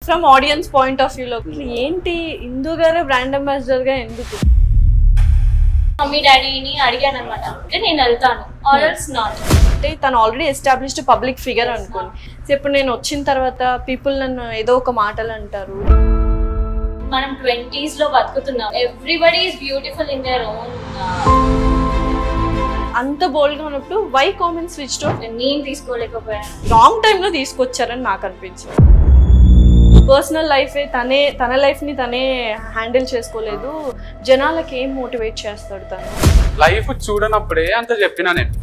From audience point of వ్యూలో ఏంటి ఇందు గారే బ్రాండ్ అంబాసిడర్ గా ఎందుకు? మమ్మీ డాడీని అడిగాను అనమాట, అంటే నేను వెళ్తాను ఆర్డర్స్ నాట్. అంటే తను ఆల్రెడీ ఎస్టాబ్లిష్డ్ పబ్లిక్ ఫిగర్ అనుకోండి. సో ఇప్పుడు నేను వచ్చిన తర్వాత పీపుల్ నన్ను ఏదో ఒక మాటలు అంటారు. మనం 20s లో బతుకుతున్నాం. Everybody is beautiful in their own. అంత బోల్డ్ గా ఉన్నప్పుడు వై కామెంట్స్ స్విచ్ టు నేను తీసుకోలేకపోయాను. రాంగ్ టైమ్ లో తీసుకొచ్చారని నాకు అనిపించింది. పర్సనల్ లైఫే తన లైఫ్ ని తనే హ్యాండిల్ చేసుకోలేదు. జనాలకి ఏం మోటివేట్ చేస్తాడు తను? లైఫ్ చూడనప్పుడే అంత చెప్పినా నేను.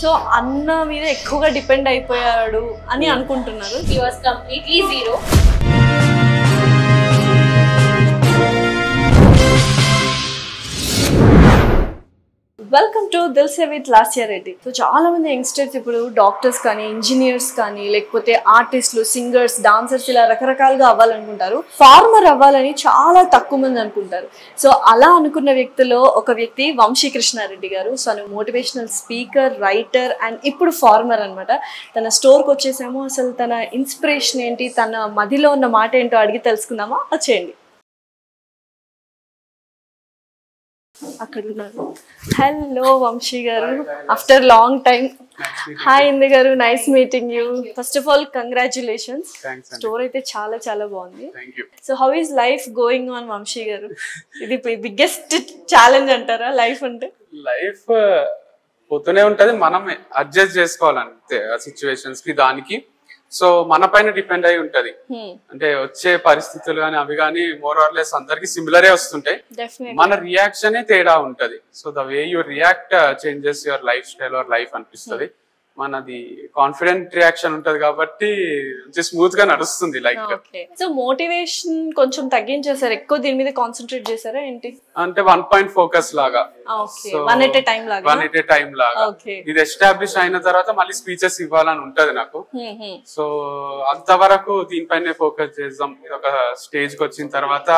సో అన్న మీద ఎక్కువగా డిపెండ్ అయిపోయాడు అని అనుకుంటున్నారు. He was completely zero. Welcome to Dilse with Lasya Reddy. So చాలా మంది యంగ్స్టర్స్ ఇప్పుడు డాక్టర్స్ కానీ, ఇంజనీర్స్ కానీ, లేకపోతే ఆర్టిస్టులు, సింగర్స్, డాన్సర్స్ ఇలా రకరకాలుగా అవ్వాలనుకుంటారు. ఫార్మర్ అవ్వాలని చాలా తక్కువ మంది అనుకుంటారు. సో అలా అనుకున్న వ్యక్తిలో ఒక వ్యక్తి వంశీకృష్ణారెడ్డి గారు. సో ఆయన మోటివేషనల్ స్పీకర్, రైటర్ అండ్ ఇప్పుడు ఫార్మర్ అనమాట. తన స్టోర్కి వచ్చేసాము. అసలు తన ఇన్స్పిరేషన్ ఏంటి, తన మదిలో ఉన్న మాట ఏంటో అడిగి తెలుసుకుందామా? వచ్చేయండి. అక్కడ ఉన్నారు. Hello Vamshi garu, after long time. Hi Indu garu, nice meeting you. First of all congratulations. Store అయితే చాలా చాలా బాగుంది. So how is life going on Vamshi garu? ఇది బిగ్గెస్ట్ ఛాలెంజ్ అంటారా లైఫ్ అంటే? లైఫ్ పోతూనే ఉంటది, మనం అడ్జస్ట్ చేసుకోవాలంతే ఆ సిచ్యువేషన్స్ కి, దానికి. సో మన పైన డిపెండ్ అయి ఉంటది. అంటే వచ్చే పరిస్థితులు కానీ అవి కానీ మోర్ ఆర్ లెస్ అందరికి సిమిలరే వస్తుంటాయి. మన రియాక్షన్ తేడా ఉంటది. So the way you react changes your life style or life అనిపిస్తుంది. మనది కాన్ఫిడెంట్ రియాక్షన్ ఉంటది కాబట్టి స్మూత్ గా నడుస్తుంది లైక్. సో మోటివేషన్ కొంచెం తగ్గించేసారు, ఎక్కువ దీని మీద కాన్సన్ట్రేట్ చేశారా ఏంటి? అంటే 1 పాయింట్ ఫోకస్ లాగా, వన్ ఎట్ ఏ టైం లాగా. ఇది ఎస్టాబ్లిష్ అయిన తర్వాత మళ్ళీ స్పీచెస్ ఇవ్వాలని ఉంటది నాకు. సో అంతవరకు దీనిపైనే ఫోకస్ చేద్దాం, ఇది ఒక స్టేజ్ కి వచ్చిన తర్వాత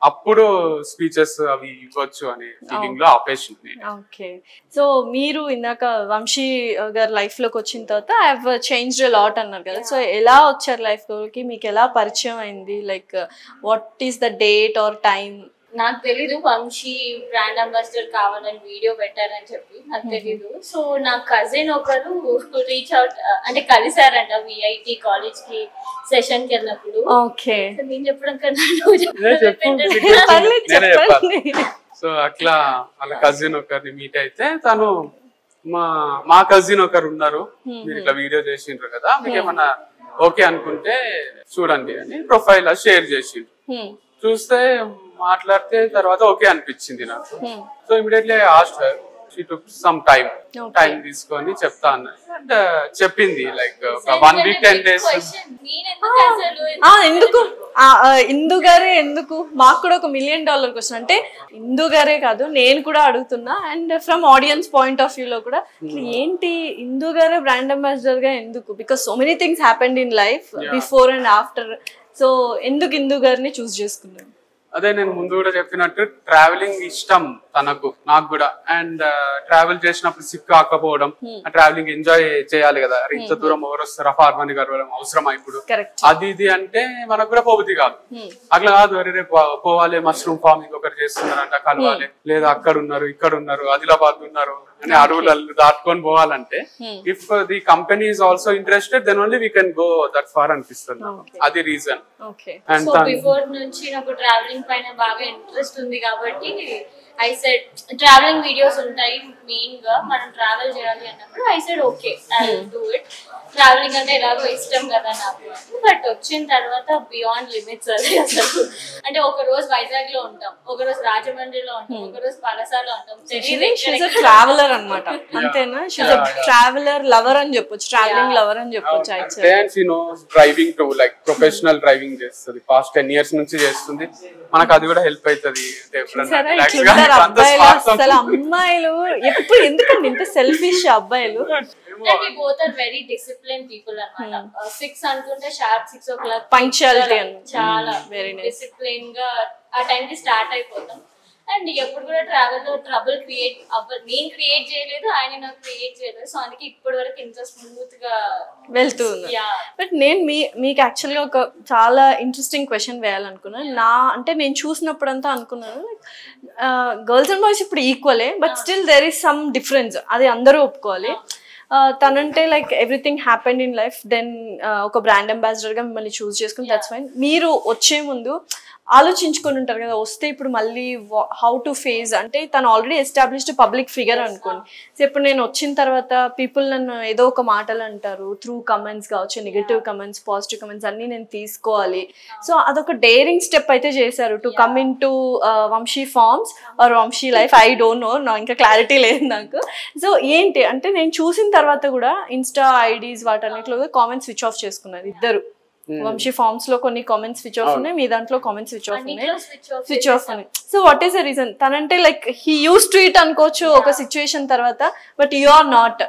అప్పుడు స్పీచెస్ అవి ఇవ్వచ్చు అనే ఫీలింగ్ లో ఆపేసింది. ఓకే. సో మీరు ఇందాక వంశీ గారు లైఫ్ లోకి వచ్చిన తర్వాత I have changed a lot అన్నారు కదా. సో ఎలా వచ్చారు లైఫ్ లోకి, మీకు ఎలా పరిచయం అయింది? Like what is the date are time? నాకు తెలీదు వంశీ బ్రాండ్ అంబాసిడర్ కావాలని వీడియో పెట్టారని చెప్పి, నాకు తెలీదు. సో నా కజిన్ ఒకరు రీచ్ అవుట్ అంటే కలిసారంట విఐటి కాలేజ్ కి సెషన్ కి వెళ్ళినప్పుడు. ఓకే. నేను చెప్పడం కన్నా సో అట్లా వాళ్ళ కజిన్ ఒకరిని మీట్ అయితే, తను మా కజిన్ ఒకరు ఉన్నారు, మీరు ఇట్లా వీడియో చేసిండ్రు కదా, మీకు ఏమన్నా ఓకే అనుకుంటే చూడండి అని ప్రొఫైల్ షేర్ చేసిండ్రు. చూస్తే మాట్లాడితే తర్వాత ఓకే అనిపించింది నాకు. So immediately asked her, she took some time తీసుకొని చెప్తా అన్నది. అండ్ చెప్పింది లైక్ 1 వీక్ 10 days. ఎందుకు ఇందు గారే ఎందుకు? మాకు కూడా ఒక $1 million క్వశ్చన్. అంటే ఇందు గారే కాదు, నేను కూడా అడుగుతున్నా. And from audience point of వ్యూలో కూడా ఏంటి ఇందు గారే బ్రాండ్ అంబాసిడర్ గా ఎందుకు? Because so many things happened in life before and after. So ఎందుకు ఇందు గారిని చూస్ చేసుకున్నాను? అదే నేను ముందు కూడా చెప్పినట్టు, ట్రావెలింగ్ ఇష్టం తనకు, నాకు కూడా. అండ్ ట్రావెల్ చేసినప్పుడు సిక్ కాకపోవడం, ట్రావెలింగ్ ఎంజాయ్ చేయాలి కదా. ఇంత దూరం ఎవరు వస్తారా, ఫార్మర్ గడవడం అవసరమా ఇప్పుడు? అది ఇది అంటే మనకు కూడా పోబుద్ది కాదు. అట్లా కాదు, అరే రేపు పోవాలి, మష్రూమ్ ఫార్మింగ్ ఒకరు చేస్తున్నారంట, కలవాలి, లేదా అక్కడ ఉన్నారు ఇక్కడ ఉన్నారు ఆదిలాబాద్ ఉన్నారు అని అడవులు దాటుకొని పోవాలంటే, if the company is also interested then only we can go that far అనిపిస్తుంది. అది రీజన్. సో బిఫోర్ నుంచి నాకు ట్రావెలింగ్ పైన బాగా ఇంట్రెస్ట్ ఉంది కాబట్టి ఐ సెడ్ ట్రావెలింగ్ వీడియోస్ ఉంటాయి మెయిన్ గా, మనం ట్రావెల్ చేయాలి అన్నప్పుడు I said okay I will do it. Travelling అంటే ఎలాగో ఇష్టం కదా నాకు. బట్ వచ్చిన తర్వాత బియాండ్ లిమిట్స్ అది అసలు. అంటే ఒక రోజు వైజాగ్ లో ఉంటాం, ఒక రోజు రాజమండ్రిలో ఉంటాం, ఒక రోజు పలసాలో ఉంటాం. ట్రావెలర్ అనమాట, అంతేనా? ట్రావెలర్ లవర్ అని చెప్పొచ్చు, ట్రావెలింగ్ లవర్ అని చెప్పొచ్చు. Driving to like professional driving చేస్తుంది, పాస్ట్ 10 years నుంచి చేస్తుంది. మనకు అది కూడా హెల్ప్ అవుతుంది. అసలు అమ్మాయిలు ఎప్పుడు ఎందుకండి ఇంత సెల్ఫిష్ అబ్బాయిలు? we both are very disciplined people అన్నమాట. 6 అనుకుంటే షార్ప్ 6 o'clock పంక్చువాలిటీ చాలా వెరీ డిసిప్లిన్ గా ఆ టైం కి స్టార్ట్ అయిపోతాం. అండ్ ఎప్పుడు కూడా ట్రావెల్ లో ట్రబుల్ క్రియేట్ నేను క్రియేట్ చేయలేదు, ఆయన నాకు క్రియేట్ చేయలేదు. సో అందుకే ఇప్పటి వరకు ఇంత స్మూత్ గా వెళ్తూ ఉంది. బట్ నేను మీకు యాక్చువల్గా ఒక చాలా ఇంట్రెస్టింగ్ క్వశ్చన్ వేయాలనుకున్నాను. అంటే నేను చూసినప్పుడంతా అనుకున్నాను గర్ల్స్ అండ్ బాయ్స్ ఇప్పుడు ఈక్వలే, but still there is some difference, అది అందరూ ఒప్పుకోవాలి. తనంటే like everything happened in life, then ఒక బ్రాండ్ అంబాసిడర్గా మిమ్మల్ని చూస్ చేసుకుని దట్స్ ఫైన్. మీరు వచ్చే ముందు ఆలోచించుకొని ఉంటారు కదా, వస్తే ఇప్పుడు మళ్ళీ హౌ టు ఫేస్, అంటే తను ఆల్రెడీ ఎస్టాబ్లిష్డ్ పబ్లిక్ ఫిగర్ అనుకోండి. సో ఇప్పుడు నేను వచ్చిన తర్వాత పీపుల్ నన్ను ఏదో ఒక మాటలు అంటారు, త్రూ కమెంట్స్ కావచ్చు, నెగిటివ్ కమెంట్స్, పాజిటివ్ కమెంట్స్ అన్నీ నేను తీసుకోవాలి. సో అదొక డేరింగ్ స్టెప్ అయితే చేశారు to come in to Vamshi farms or Vamshi life. I don't know, నా ఇంకా క్లారిటీ లేదు నాకు. సో ఏంటి అంటే నేను చూసిన తర్వాత కూడా ఇన్స్టా ఐడీస్ వాటన్నిటిలో కామెంట్స్ స్విచ్ ఆఫ్ చేసుకున్నారు ఇద్దరు. వంశీ ఫార్మ్స్ లో కొన్ని కామెంట్స్ స్విచ్ ఆఫ్ ఉన్నాయి, మీ దాంట్లో కామెంట్స్ స్విచ్ ఆఫ్ ఉన్నాయి, స్విచ్ ఆఫ్ ఉన్నాయి. So what is the reason? తనంటే like he used to it అనుకోవచ్చు ఒక సిచ్యువేషన్ తర్వాత, బట్ యు ఆర్ నాట్.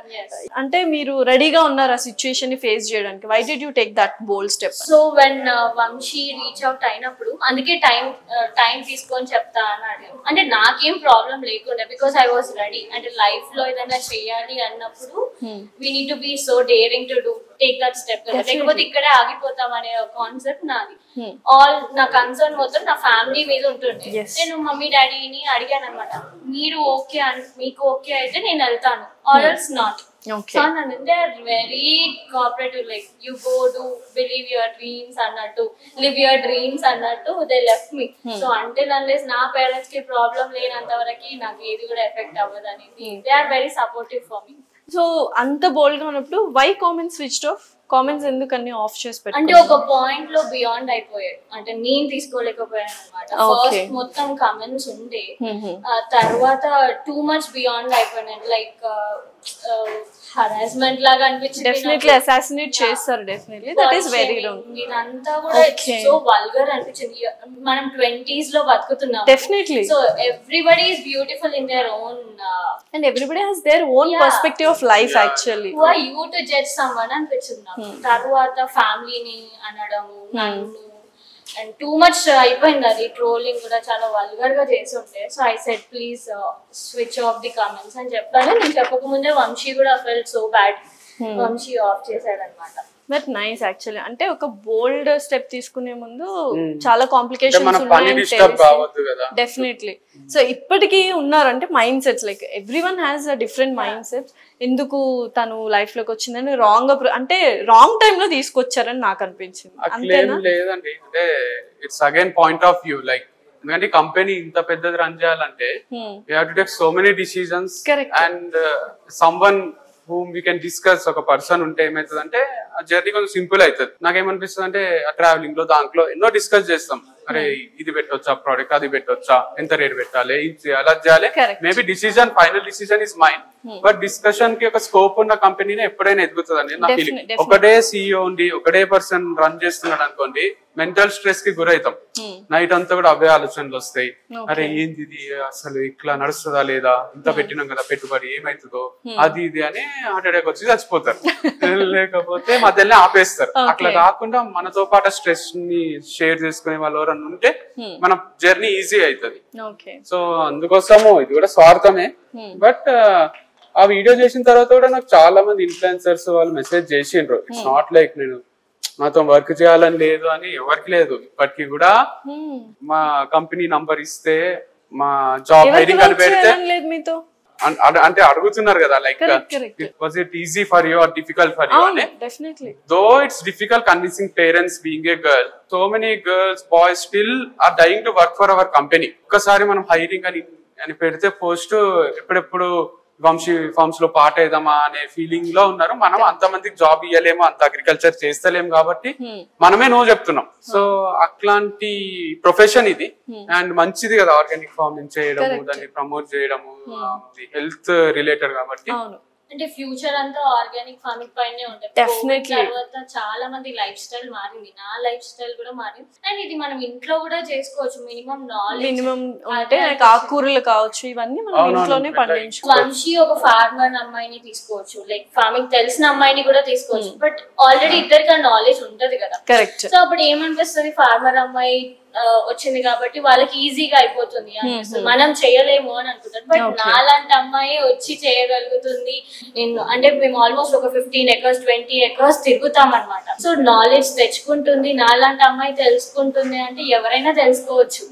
అంటే మీరు రెడీగా ఉన్నారు ఆ సిచ్యువేషన్ ని ఫేస్ చేయడానికి. Why did you take that bold step? So when Vamshi reach out అయినప్పుడు అందుకే టైం తీసుకొని చెప్తా అన్నాడు. అంటే నాకేం ప్రాబ్లం లేకుండా, బికాస్ ఐ వాజ్ రెడీ. అంటే లైఫ్ లో ఏదైనా చెయ్యాలి అన్నప్పుడు we need to B so daring to do take that step, లేకపోతే ఇక్కడే ఆగిపోతాం అనే కాన్సెప్ట్ నాది. ఆల్ నా కన్సర్న్ మొత్తం నా ఫ్యామిలీ మీద ఉంటుంది. నేను మమ్మీ డాడీని అడిగాను అనమాట, మీరు ఓకే మీకు ఓకే అయితే నేను వెళ్తాను, or else not. So they are very cooperative, like you go to believe your dreams అన్నట్టు, లివ్ యువర్ డ్రీమ్స్ అన్నట్టు దే లెఫ్ట్ మీ. సో అంటే అన్లెస్ నా పేరెంట్స్ కి ప్రాబ్లం లేనంత వరకు నాకు ఏది కూడా ఎఫెక్ట్ అవ్వదు అనేది they are very supportive for me. So అంత బోల్డ్ గా ఉన్నప్పుడు why comments switched off? Comments ఎందుకు అన్ని ఆఫ్ చేసి పెట్టారు? అంటే ఒక పాయింట్ లో బియాండ్ అయిపోయాడు, అంటే నేను తీసుకోలేకపోయాను అనమాట. ఫస్ట్ మొత్తం కామెంట్స్ ఉండే, తర్వాత టూ మచ్ బియాండ్ అయిపోయాను. లైక్ హరాస్మెంట్ లాగా అనిపించింది. డెఫినెట్లీ అసాసినేట్ చేస్తారు, definitely that is very wrong. ఇదంతా కూడా సో వల్గర్ అనిపించింది. మనం 20s లో బతుకుతున్నాం. Definitely. So everybody is beautiful in their own, and everybody has their own perspective of life actually. Who are you to judge someone అనిపించింది నాకు. తర్వాత ఫ్యామిలీని అనడము, నన్ను అండ్ టూ మచ్ అయిపోయింది. అది ట్రోలింగ్ కూడా చాలా వల్గర్ గా చేసి ఉంటే. So I said please switch off the comments అని చెప్పాను. నేను చెప్పకముందే వంశీ కూడా felt so bad, Vamshi off చేశాడు అనమాట. But nice actually. అంటే ఒక బోల్డ్ స్టెప్ తీసుకునే ముందు చాలా కాంప్లికేషన్స్ ఉన్నాయి డెఫినెట్లీ. సో ఇప్పటికీ ఉన్నారంటే mind sets, like every one has a different mind sets. ఎందుకు తను లైఫ్ లోకి వచ్చిందని రాంగ్ అంటే రాంగ్ టైమ్ లో తీసుకొచ్చారని నాకు అనిపించింది. లేదండి, అంటే it's again point of view. Like ఎందుకంటే కంపెనీ ఇంత పెద్దది రన్ చేయాలంటే you have to take so many decisions and someone whom we can discuss. ఒక పర్సన్ ఉంటే ఏమవుతుంది అంటే ఆ జర్నీ కొంచెం సింపుల్ అవుతుంది. నాకేమనిపిస్తుంది అంటే ఆ ట్రావెలింగ్ లో దాంట్లో ఎన్నో డిస్కస్ చేస్తాం. అరే ఇది పెట్టొచ్చా ప్రోడక్ట్, అది పెట్టొచ్చా, ఎంత రేట్ పెట్టాలి, ఇది చేయాలి, అది చేయాలి. Maybe decision, final decision is mind, but discussion కి ఒక స్కోప్ ఉన్న కంపెనీనే ఎప్పుడైనా ఎదుగుతుంది అని నా ఫీలింగ్. ఒకటే సీఈఓ ఉండి ఒకటే పర్సన్ రన్ చేస్తున్నాడు అనుకోండి, మెంటల్ స్ట్రెస్ కి గురవుతాం. నైట్ అంతా కూడా అవే ఆలోచనలు వస్తాయి. అరే ఏంది ఇది, అసలు ఇట్లా నడుస్తుందా లేదా, ఇంత పెట్టినాం కదా పెట్టుబడి, ఏమైతుందో అది ఇది అని హార్ట్ అటాక్ వచ్చి చచ్చిపోతారు. లేకపోతే మధ్యలో ఆపేస్తారు. అట్లా కాకుండా మనతో పాటు స్ట్రెస్ ని షేర్ చేసుకునే వాళ్ళు ఎవరన్నా ఉంటే మన జర్నీ ఈజీ అవుతుంది. సో అందుకోసము ఇది కూడా స్వార్థమే. బట్ ఆ వీడియో చేసిన తర్వాత కూడా నాకు చాలా మంది ఇన్ఫ్లుయెన్సర్స్ వాళ్ళు మెసేజ్ చేసిండ్రు. ఇట్స్ నాట్ లైక్ నేను నాతో వర్క్ చేయాలని లేదు అని ఎవరికి లేదు. ఇప్పటికీ కూడా మా కంపెనీ నంబర్ ఇస్తే, మా జాబ్ హైరింగ్ అని పెడితే అంటే అడుగుతున్నారు కదా, like was it easy for you or difficult for you అని. Though it's difficult convincing parents being a girl. So many girls, boys still are dying to work for our company. ఒక్కసారి మనం hiring అని పెడితే post ఎప్పుడెప్పుడు Vamshi farms లో part అయిదామా అనే feeling లో ఉన్నారు. మనం అంతమందికి జాబ్ ఇవ్వలేము, అంత అగ్రికల్చర్ చేస్తలేము కాబట్టి మనమే నో చెప్తున్నాం. సో అట్లాంటి ప్రొఫెషన్ ఇది, అండ్ మంచిది కదా ఆర్గానిక్ ఫార్మింగ్ చేయడము, దాన్ని ప్రమోట్ చేయడము, హెల్త్ రిలేటెడ్ కాబట్టి. అంటే ఫ్యూచర్ అంతా ఆర్గానిక్ ఫార్మింగ్ పైనే ఉంటుంది. తర్వాత చాలా మంది లైఫ్ స్టైల్ మారింది, నా లైఫ్ స్టైల్ కూడా మారింది. అండ్ ఇది మనం ఇంట్లో కూడా చేసుకోవచ్చు. మినిమం నాలెడ్జ్ అంటే ఆకుకూరలు కావచ్చు, ఇవన్నీ మనం ఇంట్లోనే పండించుకోవచ్చు. వంశీ ఒక ఫార్మర్ అమ్మాయిని తీసుకోవచ్చు, లైక్ ఫార్మింగ్ తెలిసిన అమ్మాయిని కూడా తీసుకోవచ్చు. బట్ ఆల్రెడీ ఇద్దరికి నాలెడ్జ్ ఉంటది కదా. కరెక్ట్. సో అప్పుడు ఏమనిపిస్తుంది, ఫార్మర్ అమ్మాయి వచ్చింది కాబట్టి వాళ్ళకి ఈజీగా అయిపోతుంది అనిపిస్తుంది. మనం చేయలేము అని అనుకుంటారు, బట్ నాలాంటి అమ్మాయి వచ్చి చేయగలుగుతుంది. నేను అంటే మేము ఆల్మోస్ట్ ఒక 15 acres 20 acres తిరుగుతాం అనమాట. సో నాలెడ్జ్ తెచ్చుకుంటుంది, నాలాంటి అమ్మాయి తెలుసుకుంటుంది అంటే ఎవరైనా తెలుసుకోవచ్చు.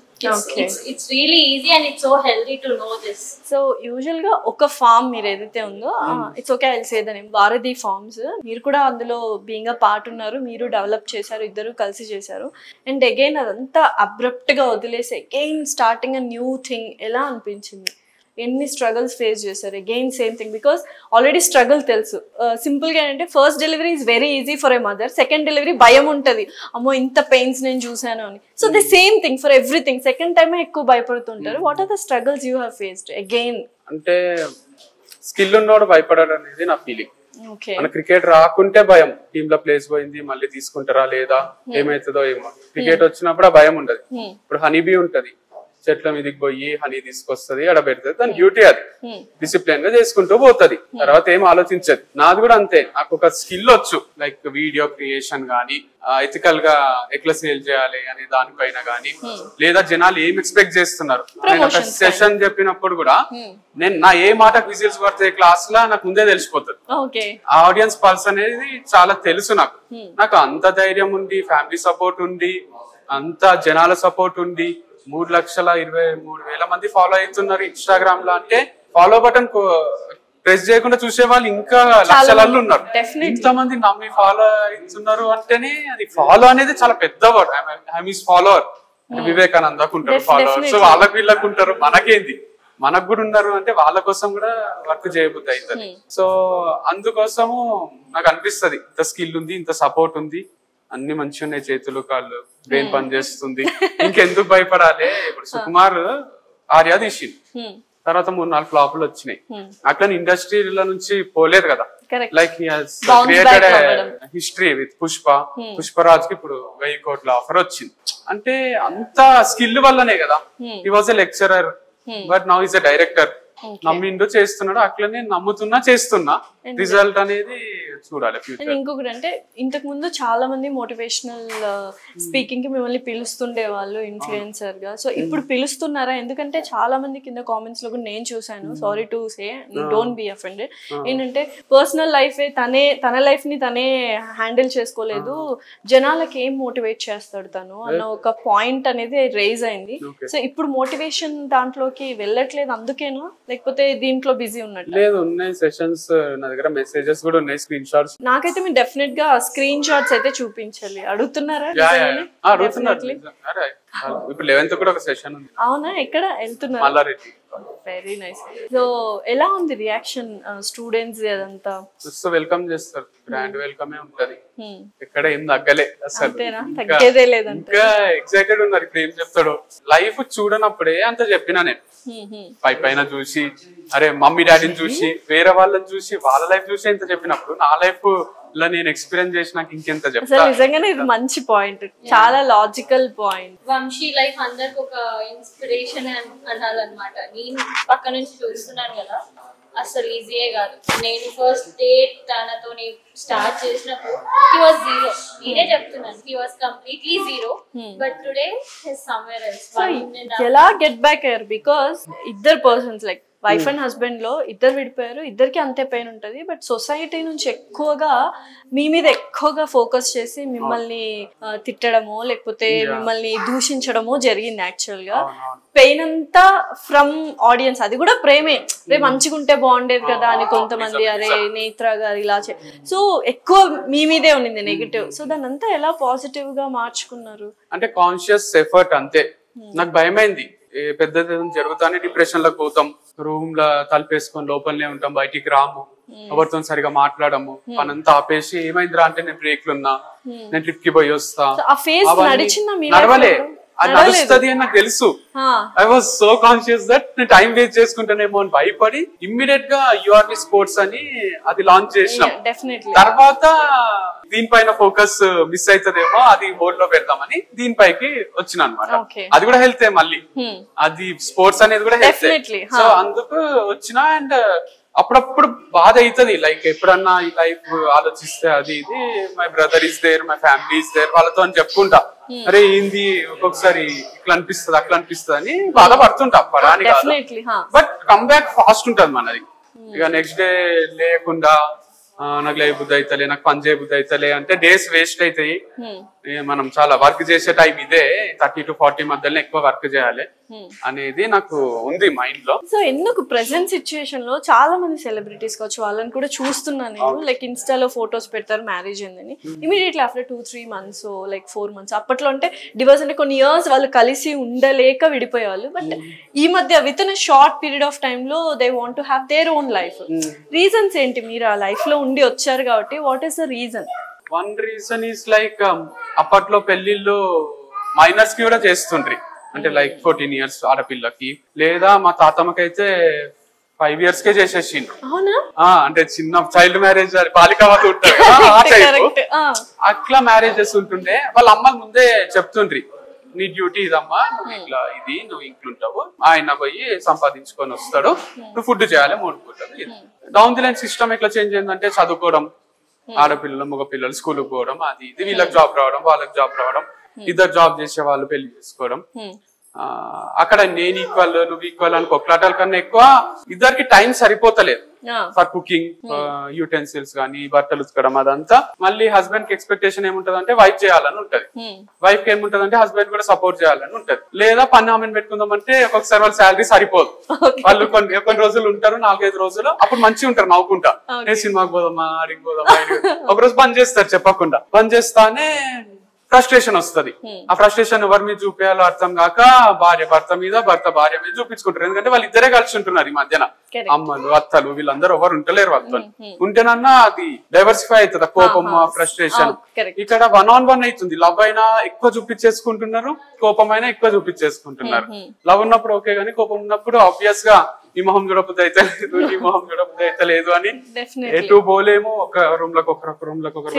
It's really easy and it's so healthy to know this. So usual గా ఒక ఫార్మ్ మీరు ఏదైతే ఉందో it's okay I say the name Bharathi farms, మీరు కూడా అందులో బీయింగ్ అ పార్ట్ ఉన్నారు, మీరు డెవలప్ చేశారు, ఇద్దరు కలిసి చేశారు. అండ్ అగైన్ అదంతా అబ్రప్ట్ గా వదిలేసి again starting a new thing ఎలా అనిపించింది? ఎన్ని స్ట్రగుల్స్ ఫేస్ చేశారు? Again same thing, because already struggle తెలుసు. సింపుల్ గా ఏంటంటే first delivery is very easy for a mother, second delivery భయం ఉంటుంది, అమ్మో ఇంత పెయిన్స్ నేను చూసాను అని. So the same thing for everything, second time ఎక్కువ భయపడుతుంటారు. What are the struggles you have faced? Again అంటే స్కిల్ ఉన్నోడు భయపడారు అనేది నా ఫీలింగ్. ఓకే, మన క్రికెట్ రాకుంటే భయం, టీమ్ లో ప్లేస్ పోయింది మళ్ళీ తీసుకుంటారా లేదా ఏమైతుందో ఏమో. క్రికెట్ వచ్చినప్పుడు ఆ భయం ఉండదు. ఇప్పుడు హనీబీ ఉంటది, చెట్ల మీదకి పోయి హనీ తీసుకొస్తుంది, అక్కడ పెడుతుంది, దాని డ్యూటీ అది డిసిప్లిన్ గా చేసుకుంటూ పోతుంది, తర్వాత ఏం ఆలోచించదు. నాది కూడా అంతే, నాకు ఒక స్కిల్ వచ్చు, లైక్ వీడియో క్రియేషన్ గానీ, ఎథికల్ గా ఎట్లా సేల్ చేయాలి అనే దానిపైన గానీ, లేదా జనాలు ఏం ఎక్స్పెక్ట్ చేస్తున్నారు. నేను ఒక సెషన్ చెప్పినప్పుడు కూడా నేను నా ఏ మాటకు విజిల్స్ పడతాయి క్లాస్ లా నాకు ముందే తెలిసిపోతుంది. ఆడియన్స్ పల్స్ అనేది చాలా తెలుసు నాకు. నాకు అంత ధైర్యం ఉంది, ఫ్యామిలీ సపోర్ట్ ఉంది, అంత జనాల సపోర్ట్ ఉంది. 3,23,000 మంది ఫాలో అవుతున్నారు ఇన్స్టాగ్రామ్ లో. అంటే ఫాలో బటన్ ప్రెస్ చేయకుండా చూసే వాళ్ళు ఇంకా లక్షలలో ఉన్నారు. ఇంతమంది నమ్మి ఫాలో అవుతున్నారు అంటేనే అది ఫాలో అనేది చాలా పెద్ద వర్డ్. ఐఎమ్ ఈస్ ఫాలోవర్, వివేకానందకు ఉంటారు ఫాలోవర్, సో వాళ్ళకు వీళ్ళకు ఉంటారు, మనకేంది మనకు కూడా ఉన్నారు అంటే వాళ్ళ కోసం కూడా వర్క్ చేయబుద్ధి అవుతుంది. సో అందుకోసము నాకు అనిపిస్తుంది ఇంత స్కిల్ ఉంది, ఇంత సపోర్ట్ ఉంది, అన్ని మంచిగా ఉన్నాయి, చేతులు కాళ్ళు బ్రెయిన్ పని చేస్తుంది, ఇంకెందుకు భయపడాలి. ఇప్పుడు సుకుమార్ ఆర్యా తీసింది, తర్వాత 3-4 ఫ్లాపులు వచ్చినాయి. అట్లా ఇండస్ట్రీల నుంచి పోలేదు కదా. Like created history with Pushparaj కి ఇప్పుడు 1000 కోట్ల ఆఫర్ వచ్చింది. అంటే అంత స్కిల్ వల్లనే కదా. He was a lecturer but now is a director. నమ్మిండు, చేస్తున్నాడు, అట్లనే నమ్ముతున్నా చేస్తున్నా, రిజల్ట్ అనేది చూడాలి ఫ్యూచర్. ఇంకొకటి అంటే ఇంతకు ముందు చాలా మంది మోటివేషనల్ స్పీకింగ్ కి మిమ్మల్ని పిలుస్తుండే వాళ్ళు ఇన్ఫ్లుయెన్సర్ గా. సో ఇప్పుడు పిలుస్తున్నారా? ఎందుకంటే చాలా మంది కింద కామెంట్స్ లో కూడా నేను చూసాను, sorry to say, don't be offended, ఏంటంటే పర్సనల్ లైఫ్ తన లైఫ్ ని తనే హ్యాండిల్ చేసుకోలేదు, జనాలకి ఏం మోటివేట్ చేస్తాడు తను అన్న ఒక పాయింట్ అనేది రైజ్ అయింది. సో ఇప్పుడు మోటివేషన్ దాంట్లోకి వెళ్ళట్లేదు అందుకేనా, లేకపోతే దీంట్లో బిజీ ఉన్నట్టు? లేదు, ఉన్నాయి సెషన్స్ నా దగ్గర, మెసేజెస్ కూడా ఉన్నాయి, స్క్రీన్ షాట్స్. నాకైతే మీరు డెఫినెట్ గా స్క్రీన్ షాట్స్ అయితే చూపించాలి. అడుగుతున్నారా? ఇప్పుడు 11th కూడా ఒక సెషన్ ఉంది. అవునా? ఎక్కడ వెళ్తున్నారు? మల్లారెడ్డి. Very nice. సో ఎలా ఉంది రియాక్షన్ స్టూడెంట్స్? అదంతా వెల్కమ్ చేస్తారు, గ్రాండ్ వెల్కమ్ ఉంటది, ఎక్కడ ఏం తగ్గలే అసలు, తగ్గేదే లేదంట. ఇంకా ఎక్సైటెడ్ ఉన్నారు. ఇప్పుడు ఏం చెప్తాడు, లైఫ్ చూడనప్పుడే అంత చెప్పినా నేను, పైన చూసి, అరే మమ్మీ డాడీని చూసి, వేరే వాళ్ళని చూసి, వాళ్ళ లైఫ్ చూసి ఎంత చెప్పినప్పుడు నా లైఫ్ లో నేను ఎక్స్పీరియన్స్ చేసినాక ఇంకెంత చెప్తా. నిజంగానే ఇది మంచి పాయింట్, చాలా లాజికల్ పాయింట్. వంశీ లైఫ్ అందరికి ఒక ఇన్స్పిరేషన్ అనాలన్నమాట. నేను పక్క నుంచి చూస్తున్నాను కదా, అసలు ఈజీయే కాదు. నేను ఫస్ట్ డే తనతో స్టార్ట్ చేసినప్పుడు హీ వాజ్ జీరో. నేనే చెప్తున్నాను, he was completely zero, but today his somewhere else. ఎలా గెట్ బ్యాక్ అయ్యారు? బికాస్ ఇద్దరు persons like wife and husband లో ఇద్దరు విడిపోయారు, ఇద్దరికి అంతే పెయిన్ ఉంటుంది. బట్ సొసైటీ నుంచి ఎక్కువగా మీ మీద ఎక్కువగా ఫోకస్ చేసి మిమ్మల్ని తిట్టడమో లేకపోతే మిమ్మల్ని దూషించడమో జరిగింది. యాక్చువల్ గా పెయిన్ అంతా ఫ్రమ్ ఆడియన్స్, అది కూడా ప్రేమే, రేపు మంచిగా ఉంటే బాగుండేది కదా అని కొంతమంది, అరే నేత్ర గారు ఇలా సో ఎక్కువ మీ మీదే ఉండింది నెగిటివ్. సో దాని అంతా ఎలా పాజిటివ్ గా మార్చుకున్నారు? అంటే కాన్షియస్ ఎఫర్ట్ అంతే. నాకు భయమైంది, పెద్దది జరుగుతానే డిప్రెషన్ లోకి పోతాం, రూమ్ లో తలుపేసుకొని లోపలనే ఉంటాం, బయటికి రాము, ఎవరితో సరిగా మాట్లాడము, పనంతా ఆపేసి ఏమైందిరా అంటే నేను బ్రేక్లు ఉన్నా, నేను ట్రిప్ కి పోయి వస్తా, నడవలే, అది నడుస్తుంది అని నాకు తెలుసు. I was so conscious that నేను టైం వేస్ట్ చేసుకుంటానేమో అని భయపడి ఇమ్మీడియట్ గా యూఆర్వి స్పోర్ట్స్ అని అది లాంచ్ చేసినాం. తర్వాత దీనిపైన ఫోకస్ మిస్ అవుతుందేమో, అది బోర్డ్ లో పెడతామని దీనిపైకి వచ్చిన అనమాట. అది కూడా హెల్తే, మళ్ళీ అది స్పోర్ట్స్ అనేది కూడా హెల్తే. సో అందుకు వచ్చిన, అండ్ అప్పుడప్పుడు బాధ అవుతుంది. లైక్ ఎప్పుడన్నా ఈ లైఫ్ ఆలోచిస్తే అది ఇది my brother is there, my family is there, వాళ్ళతో అని చెప్పుకుంటా. అరే ఏంది ఒక్కొక్కసారి ఇట్లా అనిపిస్తుంది అట్లా అనిపిస్తుంది అని బాధపడుతుంటా, పరాని కాదు. బట్ కమ్ బ్యాక్ ఫాస్ట్ ఉంటది మనది. ఇక నెక్స్ట్ డే లేకుండా నాకు లే బుద్ధి అవుతలే, నాకు పని చేయ బుద్ధి అవుతలే అంటే డేస్ వేస్ట్ అవుతాయి. మనం చాలా వర్క్ చేసే టైం ఇదే, 30 to 40 మధ్యలో ఎక్కువ వర్క్ చేయాలి అనేది నాకు ఉంది మైండ్ లో. సో ఎందుకు ప్రెసెంట్ సిచ్యుయేషన్ లో చాలా మంది సెలబ్రిటీస్ కావచ్చు, వాళ్ళని కూడా చూస్తున్నాను నేను. లైక్ ఇన్స్టాలో ఫొటోస్ పెడతారు మ్యారేజ్ అయిందని, immediately after 2-3 months like 4 months. అప్పట్లో అంటే డివోర్స్ అంటే కొన్ని ఇయర్స్ వాళ్ళు కలిసి ఉండలేక విడిపోయేవాళ్ళు. బట్ ఈ మధ్య within short period of time లో they want to have their own life. Reasons ఏంటి? మీరు ఆ లైఫ్ లో ఉండి వచ్చారు కాబట్టి what is the reason? One reason is like అప్పట్లో పెళ్లిళ్ళు మైనర్స్ కి కూడా చేస్తుండ్రి, అంటే లైక్ 14 years ఆడపిల్లకి, లేదా మా తాతమ్మకైతే 5 years కే చేసేసిండ్రు. అంటే చిన్న చైల్డ్ మ్యారేజ్, బాలికావతి ఉంటుంది అట్లా మ్యారేజెస్ ఉంటుండే. వాళ్ళ అమ్మ ముందే చెప్తుండ్రి, నీ డ్యూటీ ఇదమ్మా, నువ్వు ఇట్లా ఇది నువ్వు ఇంట్లుంటావు, ఆయన పోయి సంపాదించుకొని వస్తాడు, నువ్వు ఫుడ్ చేయాలి 3 పూటలు. డౌన్ ది లైన్ సిస్టమ్ ఎట్లా చేంజ్ అయిందంటే చదువుకోవడం, ఆడపిల్లలు మగ పిల్లలు స్కూల్కి పోవడం, అది ఇది, వీళ్ళకి జాబ్ రావడం వాళ్ళకి జాబ్ రావడం, ఇద్దరు జాబ్ చేసే వాళ్ళు పెళ్లి చేసుకోవడం. అక్కడ నేను ఈక్వల్ నువ్వు ఈక్వల్ అని కొట్లాటల కన్నా ఎక్కువ ఇద్దరికి టైం సరిపోతలేదు ఫర్ కుకింగ్, యూటెన్సిల్స్ కానీ బట్టలు ఉతకడం అదంతా. మళ్ళీ హస్బెండ్ కి ఎక్స్పెక్టేషన్ ఏముంటది అంటే వైఫ్ చేయాలని ఉంటది, వైఫ్ కి ఏముంటది అంటే హస్బెండ్ కూడా సపోర్ట్ చేయాలని ఉంటది. లేదా పని ఆమెను పెట్టుకుందాం అంటే ఒక్కొక్కసారి వాళ్ళ శాలరీ సరిపోదు, వాళ్ళు కొన్ని రోజులు ఉంటారు 4-5 రోజులు, అప్పుడు మంచిగా ఉంటారు నవ్వుకుంటా, ఏ సినిమాకి పోదామా అడిగి పోదామా, ఒకరోజు బంద్ చేస్తారు చెప్పకుండా. బంద్ చేస్తానే ఫ్రస్ట్రేషన్ వస్తుంది. ఆ ఫ్రస్ట్రేషన్ ఎవరి మీద చూపించాలో అర్థం కాక భార్య భర్త మీద, భర్త భార్య మీద చూపించుకుంటారు. ఎందుకంటే వాళ్ళు ఇద్దరే కలిసి ఉంటున్నారు ఈ మధ్యన, అమ్మలు అత్తలు వీళ్ళందరూ ఎవరు ఉంటలేరు. వాళ్ళతో ఉంటేనన్నా అది డైవర్సిఫై అవుతుంది కోపం, ఫ్రస్ట్రేషన్. ఇక్కడ 1-on-1 అవుతుంది. లవ్ అయినా ఎక్కువ చూపించేసుకుంటున్నారు, కోపం అయినా ఎక్కువ చూపించేసుకుంటున్నారు. లవ్ ఉన్నప్పుడు ఓకే గానీ కోపం ఉన్నప్పుడు ఆబ్వియస్ గా ఈ మొహం చూడబుద్ధి అయితే లేదు, ఈ మొహం చూడబుద్ధి అయితే లేదు అని ఎటు పోలేము. ఒక రూమ్ లకు ఒకరు రూమ్ లకు ఒకరు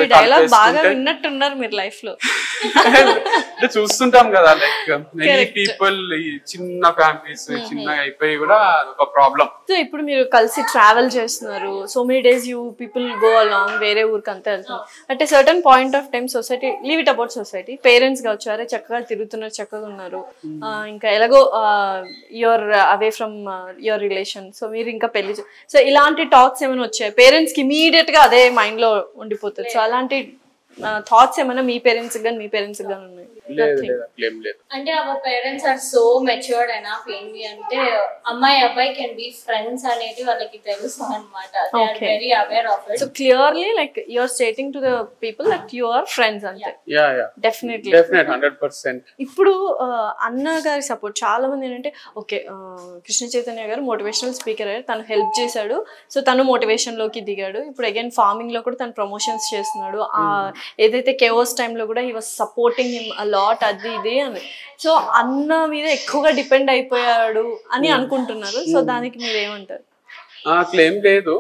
చూస్తుంటాం కదా. లైక్ మెనీ పీపుల్ చిన్న ఫ్యామిలీస్ చిన్నగా అయిపోయి కూడా ఒక ప్రాబ్లం. సో ఇప్పుడు మీరు కలిసి ట్రావెల్ చేస్తున్నారు, so many days you people go along, వేరే ఊరికి అంతా వెళ్తున్నారు. అంటే certain point of time society, leave it about society, parents గా వచ్చారే చక్కగా తిరుగుతున్నారు, చక్కగా ఉన్నారు, ఇంకా ఎలాగో your away from your relation, so మీరు ఇంకా పెళ్లి. సో ఇలాంటి టాక్స్ ఏమైనా వచ్చాయి పేరెంట్స్ కి? ఇమీడియట్ గా అదే మైండ్ లో ఉండిపోతుంది. సో అలాంటి థాట్స్ ఏమైనా మీ పేరెంట్స్ గానీ మీ పేరెంట్స్ గానీ ఉన్నాయి? అంటే our parents are so matured enough ఏంటి అంటే అమ్మాయి అబ్బాయి కెన్ బి ఫ్రెండ్స్ అనేది వాళ్ళకి తెలుసు అన్నమాట. They are very aware of it. So clearly like you are stating to the people that you are friends అంతే. డెఫినెట్లీ 100%. ఇప్పుడు అన్న గారి సపోర్ట్ చాలా మంది ఏంటంటే ఓకే కృష్ణ చైతన్య గారు మోటివేషనల్ స్పీకర్ అయ్యారు, తను హెల్ప్ చేశాడు, సో తను మోటివేషన్ లోకి దిగాడు. ఇప్పుడు అగైన్ ఫార్మింగ్ లో కూడా తను ప్రమోషన్స్ చేస్తున్నాడు. ఏదైతే కేఓస్ టైంలో కూడా he was supporting him a lot, అది ఇది అని. సో అన్న మీద ఎక్కువగా డిపెండ్ అయిపోయాడు అని అనుకుంటున్నారు. సో దానికి మీరు ఏమంటారు? క్లెయిమ్ లేదు,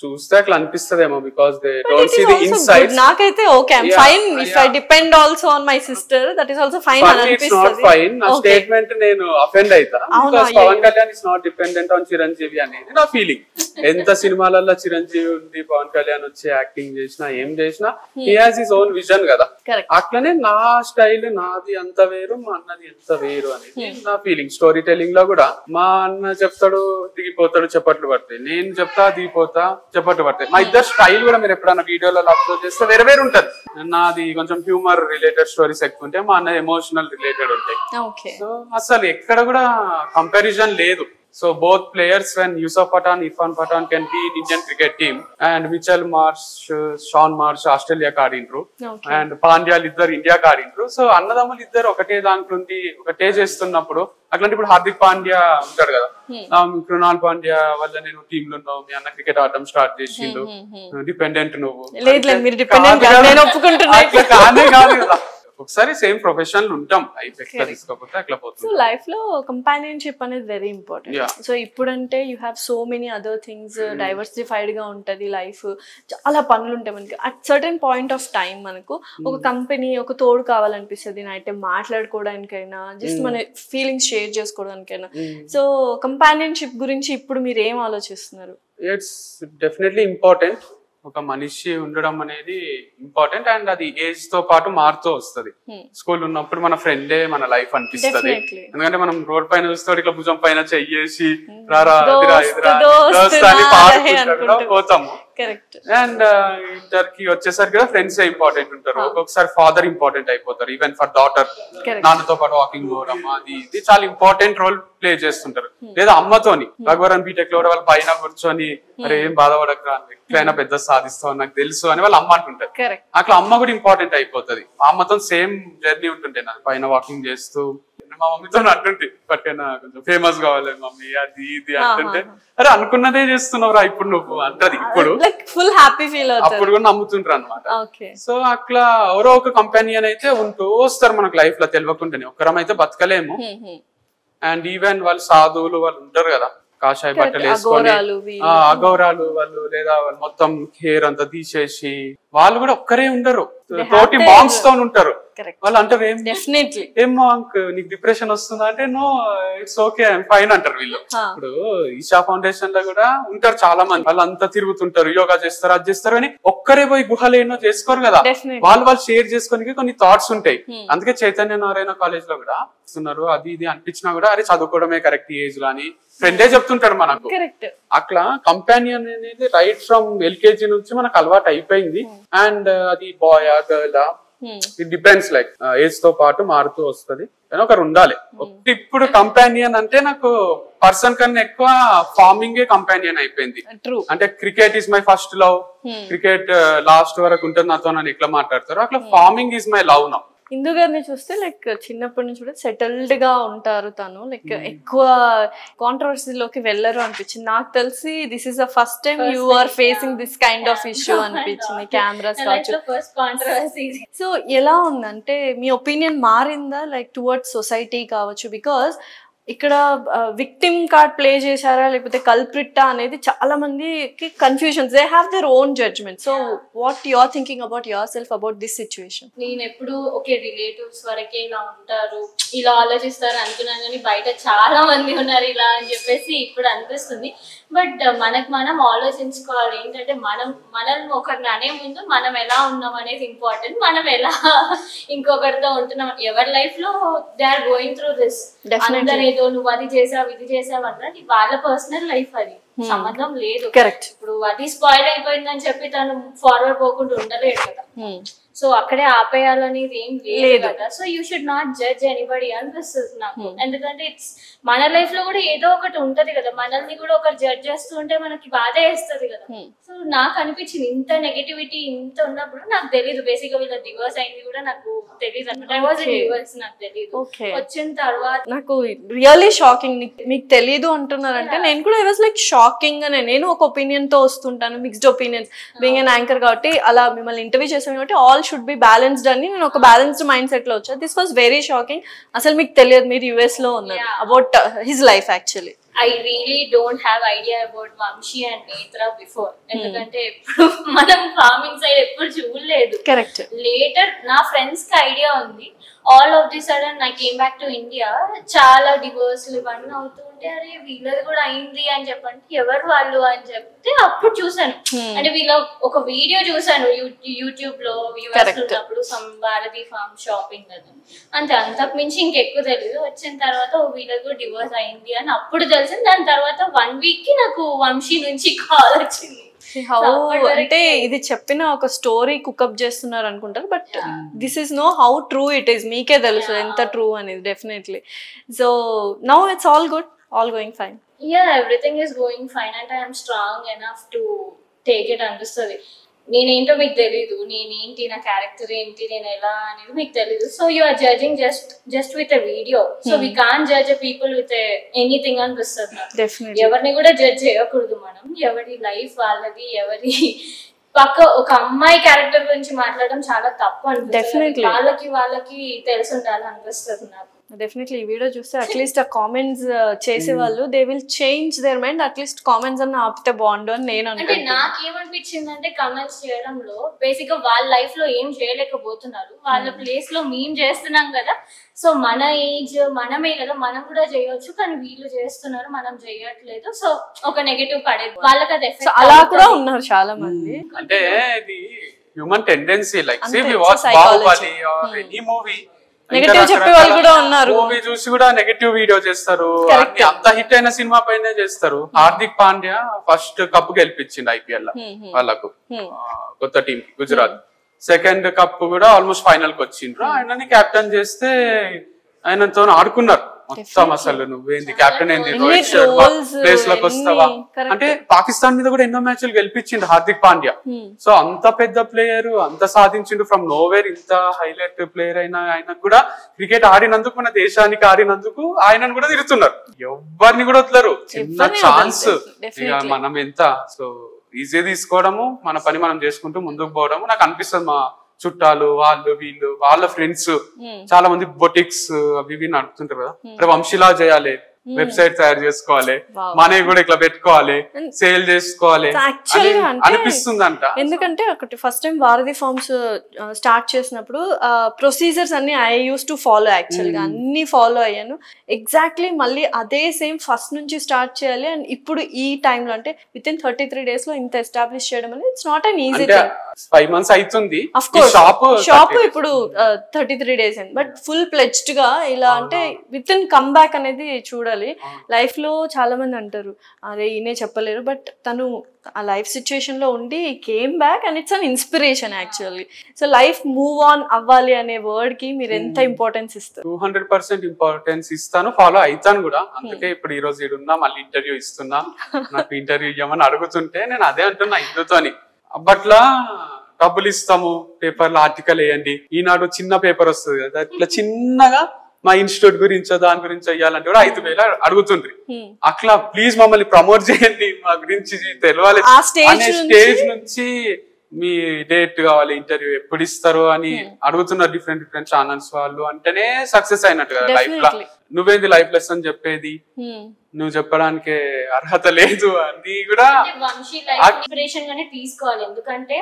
చూస్తే అట్లా అనిపిస్తదేమో because they don't see the inside. నాకైతే okay I am fine if I depend also on my sister, that is also fine అని అనిపిస్తుంది. నాట్ ఫైన్ నా స్టేట్మెంట్ నేను అఫెండ్ అయితా because Pavan Kalyan is not dependent on Chiranjeevi అనేది నా ఫీలింగ్. ఎంత సినిమాలలో చిరంజీవి ఉంది, పవన్ కళ్యాణ్ వచ్చి యాక్టింగ్ చేసినా ఏం చేసినా he has his own vision కదా. అట్లనే నా స్టైల్ నాది అంత వేరు, మా అన్నది ఎంత వేరు అనేది నా ఫీలింగ్. స్టోరీ టెల్లింగ్ లో కూడా మా అన్న చెప్తాడు దిగిపోతాడు చప్పట్లు పడతాయి, నేను చెప్తా దిగిపోతా చప్పట్లు పడతాయి. మా ఇద్దరు స్టైల్ కూడా మీరు ఎప్పుడైనా వీడియోలలో అప్లోడ్ చేస్తే వేరే వేరు ఉంటది. నాది కొంచెం హ్యూమర్ రిలేటెడ్ స్టోరీస్ ఎక్కువ ఉంటాయి, మా అన్న ఎమోషనల్ రిలేటెడ్ ఉంటాయి. సో అసలు ఎక్కడ కూడా కంపారిజన్ లేదు. So both players, when Yusuf Pathan, Irfan Pathan can be in Indian cricket team, and Mitchell Marsh, Sean Marsh Australia ఆడిండ్రు, and పాండ్యాలు ఇద్దరు ఇండియాకి ఆడిండ్రు. సో అన్నదమ్ములు ఇద్దరు ఒకటే దాంట్లో ఒకటే చేస్తున్నప్పుడు అట్లాంటి ఇప్పుడు హార్దిక్ పాండ్యా ఉంటాడు కదా, కృణాల్ పాండ్యా వల్ల నేను టీమ్ లో ఉన్నావు, మీ అన్న క్రికెట్ ఆడడం స్టార్ట్ చేసిండు, డిపెండెంట్ నువ్వు కానే కాదు కదా. ఒకసారి సేమ్ ప్రొఫెషనల్ ఉంటాం, లైఫ్ ఎట్లా తీసుకోకపోతే అట్లా పోతుంది. సో లైఫ్ లో కంపానియన్షిప్ అనేది వెరీ ఇంపార్టెంట్. సో ఇప్పుడంటే you have so many other things, diversified గా ఉంటది లైఫ్, చాలా పనులు ఉంటాయి మనకి. At certain point of time మనకు ఒక కంపెనీ, ఒక తోడు కావాలనిపిస్తుంది, నైట్ మాట్లాడుకోవడానికైనా, జస్ట్ మన ఫీలింగ్స్ షేర్ చేసుకోవడానికైనా. సో కంపానియన్షిప్ గురించి ఇప్పుడు మీరు ఏం ఆలోచిస్తున్నారు? It's definitely important. ఒక మనిషి ఉండడం అనేది ఇంపార్టెంట్ అండ్ అది ఏజ్ తో పాటు మారుతూ వస్తుంది. స్కూల్ ఉన్నప్పుడు మన ఫ్రెండే మన లైఫ్ అనిపిస్తుంది. ఎందుకంటే మనం రోడ్ పైన చూస్తే ఇట్లా భుజం పైన చెయ్యేసి రారా అని పాడుకుంటా పోతాము. అండ్ ఇంటర్ కి వచ్చేసరికి ఫ్రెండ్స్ ఇంపార్టెంట్ ఉంటారు. ఒక్కొక్కసారి ఫాదర్ ఇంపార్టెంట్ అయిపోతారు. ఈవెన్ ఫర్ డాటర్ నాన్నతో పాటు వాకింగ్ పోవడం అది ఇది చాలా ఇంపార్టెంట్ రోల్ ప్లే చేస్తుంటారు. లేదా అమ్మతోని భగవరన్ బీటెక్ లో వాళ్ళ పైన కూర్చొని అరే ఏం బాధపడకరా ఎట్లయినా పెద్ద సాధిస్తావు నాకు తెలుసు అని వాళ్ళు అమ్మ అంటుంటారు. అట్లా అమ్మ కూడా ఇంపార్టెంట్ అయిపోతుంది. మా అమ్మతో సేమ్ జర్నీ ఉంటుంటే నాకు పైన వాకింగ్ చేస్తూ మా మమ్మీతో అంటుంటే పక్కన కొంచెం ఫేమస్ కావాలి మమ్మీ అది ఇది అంటుంటే అరే అనుకున్నదే చేస్తున్నావురా ఇప్పుడు నువ్వు అంటది. ఇప్పుడు ఫుల్ హ్యాపీ ఫీల్ అప్పుడు కూడా నమ్ముతుంటారు అనమాట. సో అట్లా ఎవరో ఒక కంపెనీయన్ అయితే ఉంటూ వస్తారు మనకు లైఫ్ లో తెలియకుండానే. ఒక్కరం అయితే బతకలేము. అండ్ ఈవెన్ వాళ్ళు సాధువులు వాళ్ళు ఉంటారు కదా కాషాయ బట్టలు వేసుకొని అగౌరాలు వాళ్ళు లేదా మొత్తం హెయిర్ అంతా తీసేసి వాళ్ళు కూడా ఒక్కరే ఉండరు. తోటి మాంక్స్ తో ఉంటారు. వాళ్ళు అంటారు ఏం మాంక్ నీకు డిప్రెషన్ వస్తుందా అంటే నో ఇట్స్ ఓకే ఫైన్ అంటారు వీళ్ళు. ఇప్పుడు ఈషా ఫౌండేషన్ లో కూడా ఉంటారు చాలా మంది. వాళ్ళు అంతా తిరుగుతుంటారు, యోగా చేస్తారు, అది చేస్తారు అని ఒక్కరే పోయి గుహలు ఏమో చేసుకోరు కదా. వాళ్ళు షేర్ చేసుకోనికి కొన్ని థాట్స్ ఉంటాయి. అందుకే చైతన్య నారాయణ కాలేజ్ లో కూడా ఇస్తున్నారు అది ఇది అనిపించినా కూడా అరే చదువుకోవడమే కరెక్ట్ ఏజ్ లో అని ఫ్రెండే చెప్తుంటాడు మనకు. అట్లా కంపానియన్ అనేది రైట్ ఫ్రమ్ ఎల్కేజీ నుంచి మనకు అలవాటు అయిపోయింది. అండ్ అది boy girl it depends like age తో పాటు మారుతూ వస్తుంది. కానీ ఒకరు ఉండాలి. ఇప్పుడు కంపానియన్ అంటే నాకు పర్సన్ కన్నా ఎక్కువ ఫార్మింగ్ కంపానియన్ అయిపోయింది. అంటే cricket is my first love. Cricket last వరకు ఉంటుంది నాతో నన్ను ఎట్లా మాట్లాడతారు అట్లా farming is my love now. Indu గారిని చూస్తే లైక్ చిన్నప్పటి నుంచి కూడా సెటిల్డ్ గా ఉంటారు. తను లైక్ ఎక్కువ కాంట్రవర్సీలోకి వెళ్ళరు అనిపించింది నాకు తెలిసి. This is the first time you are facing this kind of issue అనిపించింది కెమెరాస్ కావచ్చు. సో ఎలా ఉందంటే మీ ఒపీనియన్ మారిందా లైక్ టువర్డ్స్ సొసైటీ కావచ్చు? బికాస్ ఇక్కడ విక్టిమ్ కార్డ్ ప్లే చేశారా లేకపోతే కల్ప్రిట్టా అనేది చాలా మందికి confusions. They have their own judgement. So what you are thinking about yourself about this situation? నేను ఎప్పుడు ఓకే రిలేటివ్స్ వరకే ఇలా ఉంటారు ఇలా ఆలోచిస్తారు అనుకున్నాను, కానీ బయట చాలా మంది ఉన్నారు ఇలా అని చెప్పేసి ఇప్పుడు అనిపిస్తుంది. బట్ మనకు మనం ఆలోచించుకోవాలి ఏంటంటే మనల్ని ఒకరిని అనే ముందు మనం ఎలా ఉన్నాం అనేది ఇంపార్టెంట్. మనం ఎలా ఇంకొకరితో ఉంటున్నాం. ఎవరి లైఫ్ లో they are going through this. అందరూ ఏదో నువ్వు అది చేసావు ఇది చేసావు అన్నది వాళ్ళ పర్సనల్ లైఫ్, అది సంబంధం లేదు. ఇప్పుడు అది స్పాయిల్ అయిపోయిందని చెప్పి తను ఫార్వర్డ్ పోకుండా ఉండలేదు కదా. సో అక్కడే ఆపేయాలనేది ఏం లేదు కదా. So you should not judge anybody అనిపిస్తుంది నాకు. ఎందుకంటే ఇట్స్ మన లైఫ్ లో కూడా ఏదో ఒకటి ఉంటది కదా. మనల్ని కూడా ఒకరు జడ్జ్ చేస్తూ ఉంటే మనకి బాధ వేస్తుంది కదా. సో నాకు అనిపించింది ఇంత నెగటివిటీ ఇంత ఉన్నప్పుడు నాకు తెలీదు. బేసిక్ గా వీళ్ళ డివోర్స్ అయింది కూడా నాకు తెలీదు అనమాట. ఐ వాజ్ డివోర్స్ నాకు తెలీదు. వచ్చిన తర్వాత నాకు రియల్లీ షాకింగ్. మీకు తెలీదు అంటున్నారంటే నేను కూడా ఐ వాజ్ లైక్ షాకింగ్ అని. నేను ఒక ఒపీనియన్ తో వస్తుంటాను, mixed opinions. Being an anchor కాబట్టి అలా మిమ్మల్ని ఇంటర్వ్యూ చేసాను కాబట్టి ఆల్ షుడ్ బి బ్యాలెన్స్డ్ అని నేను ఒక బ్యాలెన్స్డ్ మైండ్ సెట్ లో వచ్చాను. This was very shocking. అసలు మీకు తెలియదు మీరు యుఎస్ లో ఉన్నారు. About his life actually I really don't have idea about Vamshi and Netra before. ఎందుకంటే ఎప్పుడు మనం ఫార్మింగ్ సైడ్ ఎప్పుడు చూడలేదు. కరెక్ట్. లేటర్ నా ఫ్రెండ్స్ కి ఐడియా ఉంది. All of the sudden I came back to India. చాలా డివోర్స్లు ఇవన్నీ అవుతూ ఉంటే అరే వీళ్ళది కూడా అయింది అని చెప్పండి ఎవరు వాళ్ళు అని చెప్తే అప్పుడు చూసాను. అంటే వీళ్ళ ఒక వీడియో చూసాను యూట్యూబ్ లో యూఎస్ ఉన్నప్పుడు సమ్ భారతి ఫార్మ్ షాపింగ్ అది అంతే. అంతకు మించి ఇంకెక్కువ తెలియదు. వచ్చిన తర్వాత వీళ్ళది కూడా డివోర్స్ అయింది అని అప్పుడు తెలిసింది. దాని తర్వాత 1 week కి నాకు వంశీ నుంచి కాల్ వచ్చింది. అంటే ఇది చెప్పిన ఒక స్టోరీ కుకప్ చేస్తున్నారు అనుకుంటారు. But this is know how true it is. మీకే తెలుసు ఎంత ట్రూ అనేది definitely. So now it's all good, all going fine. Yeah, everything is going fine and I am strong enough to take it అనిపిస్తుంది. నేనేంటో మీకు తెలీదు, నేనేంటి నా క్యారెక్టర్ ఏంటి నేను ఎలా అనేది మీకు తెలీదు. So you are judging just with a video. So we can judge people with anything అనిపిస్తుంది నాకు. ఎవరిని కూడా జడ్జ్ చేయకూడదు మనం. ఎవరి లైఫ్ వాళ్ళది. ఎవరి పక్క ఒక అమ్మాయి క్యారెక్టర్ గురించి మాట్లాడడం చాలా తప్పు అనిపిస్తుంది. వాళ్ళకి తెలుసుండాలి అనిపిస్తుంది నాకు. డెఫినెట్లీ ఈ వీడియో చూస్తే అట్లీస్ట్ ఆ కామెంట్స్ చేసే వాళ్ళు they will change their mind, at least comments అన్న ఆపితే బాగుండు అని నేను అంటే అనుకుంటున్నాను. నాకేమనిపించింది అంటే కమెంట్స్ చేయడంలో బేసిక్ గా వాళ్ళ లైఫ్ లో ఏం చేయలేకపోతున్నారు, వాళ్ళ ప్లేస్ లో మేము చేస్తున్నాం కదా, సో మన ఏజ్ మనమే కదా, మనం కూడా చేయొచ్చు, కానీ వీళ్ళు చేస్తున్నారు మనం చేయట్లేదు, సో ఒక నెగటివ్ పడేది వాళ్ళకి అది సో అలా కూడా ఉన్నారు చాలా మంది. అంటే ఇది హ్యూమన్ టెండెన్సీ, లైక్ అంతే, we watch Baahubali or any movie, negative చెప్పే వాళ్ళు కూడా ఉన్నారు. మూవీ చూసి కూడా నెగటివ్ వీడియో చేస్తారు, అంత హిట్ అయిన సినిమా పైనే చేస్తారు. హార్దిక్ పాండ్యా ఫస్ట్ కప్ గెలిపించింది ఐపీఎల్ వాళ్ళకు, కొత్త టీం కి, గుజరాత్. సెకండ్ కప్ కూడా ఆల్మోస్ట్ ఫైనల్ కి వచ్చిండ్రు. ఆయనని కెప్టెన్ చేస్తే ఆయనతో ఆడుకున్నారు మొత్తం. అసలు నువ్వేంది కెప్టెన్ ఏంది, రోహిత్ శర్మ ప్లేస్ లోకి వస్తావా అంటే, పాకిస్తాన్ మీద కూడా ఎన్నో మ్యాచ్లు గెలిపించిండు హార్దిక్ పాండ్యా. సో అంత పెద్ద ప్లేయర్, అంత సాధించిండు ఫ్రమ్ నోవేర్, ఇంత హైలైట్ ప్లేయర్ అయినా ఆయన కూడా క్రికెట్ ఆడినందుకు, మన దేశానికి ఆడినందుకు ఆయనను కూడా తిరుగుతున్నారు. ఎవరిని కూడా వదలరు, చిన్న ఛాన్స్ ఇక మనం ఎంత. సో ఈజీ తీసుకోవడము, మన పని మనం చేసుకుంటూ ముందుకు పోవడము. నాకు అనిపిస్తుంది మా చుట్టాలు వాళ్ళు వీళ్ళు వాళ్ళ ఫ్రెండ్స్ చాలా మంది బొటిక్స్ అవి ఇవి నడుపుతుంటారు కదా, వంశీలా చేయాలి, వెబ్సైట్ తయారు చేసుకోవాలి, మనీ కూడా ఇట్లా పెట్టుకోవాలి, సేల్ చేసుకోవాలి అనిపిస్తుందంట. ఎందుకంటే ఒకటి ఫస్ట్ టైం వారధి ఫార్మ్స్ స్టార్ట్ చేసినప్పుడు ప్రొసీజర్స్ అన్ని I use to follow, actual గా అన్ని ఫాలో అయ్యాను. ఎగ్జాక్ట్లీ మళ్ళీ అదే సేమ్ ఫస్ట్ నుంచి స్టార్ట్ చేయాలి. అండ్ ఇప్పుడు ఈ టైంలో అంటే విత్ ఇన్ 33 days లో ఇంత ఎస్టాబ్లిష్ చేయడం అనేది it's not an easy thing. 5 months అవుతుంది షాప్ ఇప్పుడు 33 days అండి, బట్ ఫుల్ ప్లెడ్జ్డ్ గా ఇలా అంటే విత్ ఇన్ కమ్ బ్యాక్ అనేది చూడాలి. లైఫ్ లో చాలా మంది అంటారు అరే ఈయనే చెప్పలేరు, బట్ తను ఆ లైఫ్ సిచ్యుయేషన్ లో ఉండి came back and it's an inspiration actually. So life move on అవ్వాలి అనే వర్డ్ కి మీరు ఎంత ఇంపార్టెన్స్ ఇస్తారు? 200% ఇంపార్టెన్స్ ఇస్తాను, ఫాలో అవుతాను కూడా. అందుకే ఇప్పుడు ఈ రోజు ఇడున్నా, మళ్ళీ ఇంటర్వ్యూ ఇస్తున్నా. నాకు ఇంటర్వ్యూ ఇవ్వమని అడుగుతుంటే నేను అదే అంటున్నా ఇందుతోని. అప్పట్లా డబ్బులు ఇస్తాము, పేపర్లో ఆర్టికల్ వేయండి, ఈనాడు చిన్న పేపర్ వస్తుంది కదా, ఇట్లా చిన్నగా మా ఇన్స్టిట్యూట్ గురించో దాని గురించో ఇవ్వాలంటే కూడా 5,000 అడుగుతుండ్రి. అట్లా ప్లీజ్ మమ్మల్ని ప్రమోట్ చేయండి, మా గురించి తెలవాలి అనే స్టేజ్ నుంచి మీ డేట్ కావాలి, ఇంటర్వ్యూ ఎప్పుడు ఇస్తారు అని అడుగుతున్నారు డిఫరెంట్ ఛానల్స్ వాళ్ళు. అంటేనే సక్సెస్ అయినట్టు కదా లైఫ్ లో. నువ్వేంది లైఫ్ లెసన్ చెప్పేది, నువ్వు చెప్పడానికి అర్హత లేదు అని కూడా ఇన్స్పిరేషన్ గానే తీసుకోవాలి. ఎందుకంటే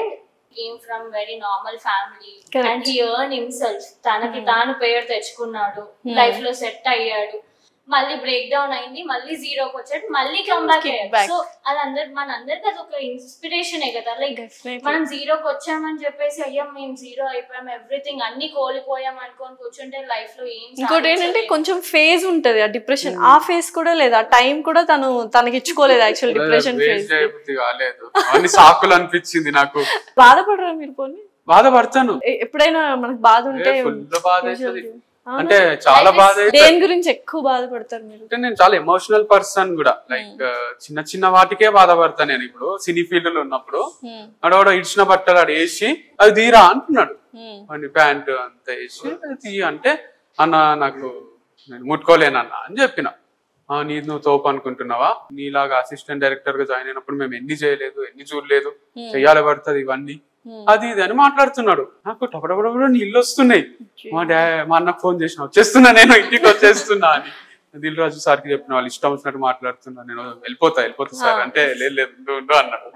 came from very normal family and he earned himself, తనకి తాను పేరు తెచ్చుకున్నాడు, లైఫ్ లో సెట్ అయ్యాడు, మళ్ళీ బ్రేక్ డౌన్ అయింది, మళ్ళీ జీరోకి వచ్చాడు, మళ్ళీ కమ్ బ్యాక్ అయ్యాడు. సో అది మనందరికి అది ఒక ఇన్స్పిరేషనే కదా. లైక్ మనం జీరోకి వచ్చామని చెప్పేసి అయ్యా మేము జీరో అయిపోయాం, ఎవ్రీథింగ్ అన్ని కోల్పోయాం అనుకోని కూర్చుంటే లైఫ్ లో ఏం. ఇంకోటి ఏంటంటే కొంచెం ఫేజ్ ఉంటది ఆ డిప్రెషన్, ఆ ఫేజ్ కూడా లేదు, ఆ టైం కూడా తనకి ఇచ్చుకోలేదు యాక్చువల్ డిప్రెషన్ ఫేజ్. అన్ని సాకులు అనిపించింది నాకు. బాధపడరా మీరు? పోనీ బాధపడతాను, ఎప్పుడైనా మనకు బాధ ఉంటే అంటే చాలా బాధ. దేని గురించి ఎక్కువ బాధపడతారు మీరు? అంటే నేను చాలా ఎమోషనల్ పర్సన్ కూడా, లైక్ చిన్న చిన్న వాటికే బాధపడతాను. నేను ఇప్పుడు సినీ ఫీల్డ్ లో ఉన్నప్పుడు అడవాడు ఇడిచిన బట్టలు ఆడు వేసి అది తీరా అంటున్నాడు, వాడి ప్యాంట్ అంతా వేసి అది తీయ అంటే, అన్న నాకు నేను ముట్టుకోలేనన్నా అని చెప్పిన. నీ నువ్వు తోపు అనుకుంటున్నావా, నీలాగా అసిస్టెంట్ డైరెక్టర్ గా జాయిన్ అయినప్పుడు మేము ఎన్ని చేయలేదు, ఎన్ని చూడలేదు, చెయ్యాలి పడుతుంది ఇవన్నీ అది ఇది అని మాట్లాడుతున్నాడు. నాకు టపటపడ నీళ్ళు వస్తున్నాయి. మా అన్నకు ఫోన్ చేసిన వచ్చేస్తున్నా, నేను ఇంటికి వచ్చేస్తున్నా అని. దిల్ రాజు సార్ కి చెప్పిన, వాళ్ళు ఇష్టం వచ్చినట్టు మాట్లాడుతున్నా, నేను వెళ్ళిపోతా సార్ అంటే, లేదు ఉండు అన్నాడు.